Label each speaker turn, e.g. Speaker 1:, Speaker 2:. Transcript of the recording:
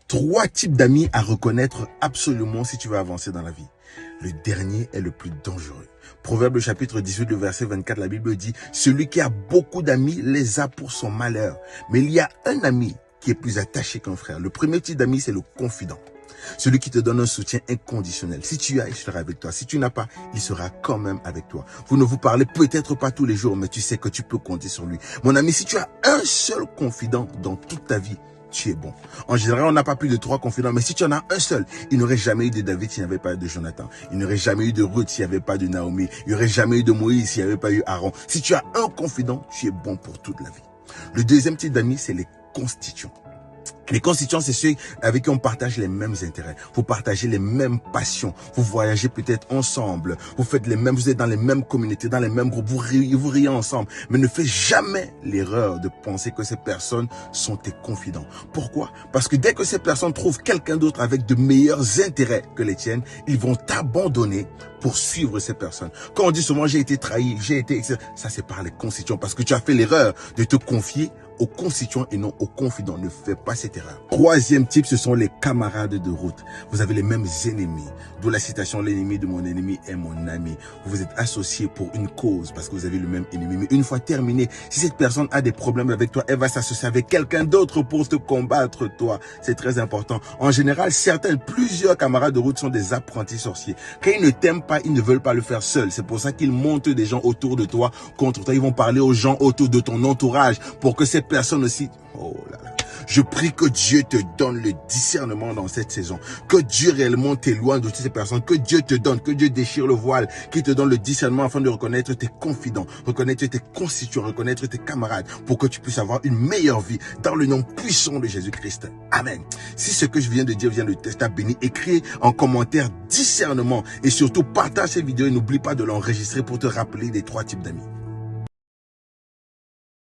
Speaker 1: Trois types d'amis à reconnaître absolument si tu veux avancer dans la vie. Le dernier est le plus dangereux. Proverbe chapitre 18, le verset 24, la Bible dit « Celui qui a beaucoup d'amis les a pour son malheur. » Mais il y a un ami qui est plus attaché qu'un frère. Le premier type d'ami, c'est le confident. Celui qui te donne un soutien inconditionnel. Si tu as, il sera avec toi. Si tu n'as pas, il sera quand même avec toi. Vous ne vous parlez peut-être pas tous les jours, mais tu sais que tu peux compter sur lui. Mon ami, si tu as un seul confident dans toute ta vie, tu es bon. En général, on n'a pas plus de 3 confidents, mais si tu en as un seul, il n'aurait jamais eu de David s'il n'y avait pas eu de Jonathan. Il n'aurait jamais eu de Ruth s'il n'y avait pas de Naomi. Il n'y aurait jamais eu de Moïse s'il n'y avait pas eu Aaron. Si tu as un confident, tu es bon pour toute la vie. Le deuxième type d'amis, c'est les constituants. Les constituants, c'est ceux avec qui on partage les mêmes intérêts. Vous partagez les mêmes passions. Vous voyagez peut-être ensemble. Vous êtes dans les mêmes communautés, dans les mêmes groupes. Vous riez ensemble. Mais ne faites jamais l'erreur de penser que ces personnes sont tes confidents. Pourquoi? Parce que dès que ces personnes trouvent quelqu'un d'autre avec de meilleurs intérêts que les tiennes, ils vont t'abandonner pour suivre ces personnes. Quand on dit souvent j'ai été trahi, ça c'est par les constituants parce que tu as fait l'erreur de te confier aux constituants et non aux confidents. Ne fais pas cette erreur. Troisième type, ce sont les camarades de route. Vous avez les mêmes ennemis. D'où la citation, l'ennemi de mon ennemi est mon ami. Vous vous êtes associés pour une cause parce que vous avez le même ennemi. Mais une fois terminé, si cette personne a des problèmes avec toi, elle va s'associer avec quelqu'un d'autre pour te combattre toi. C'est très important. En général, plusieurs camarades de route sont des apprentis sorciers. Quand ils ne t'aiment pas, ils ne veulent pas le faire seuls. C'est pour ça qu'ils montent des gens autour de toi, contre toi. Ils vont parler aux gens autour de ton entourage pour que ces personnes aussi... Oh là là. Je prie que Dieu te donne le discernement dans cette saison. Que Dieu réellement t'éloigne de toutes ces personnes. Que Dieu te donne, que Dieu déchire le voile, qu'il te donne le discernement afin de reconnaître tes confidents, reconnaître tes constituants, reconnaître tes camarades pour que tu puisses avoir une meilleure vie dans le nom puissant de Jésus-Christ. Amen. Si ce que je viens de dire vient de t'a béni, écris en commentaire discernement et surtout partage cette vidéo et n'oublie pas de l'enregistrer pour te rappeler des 3 types d'amis.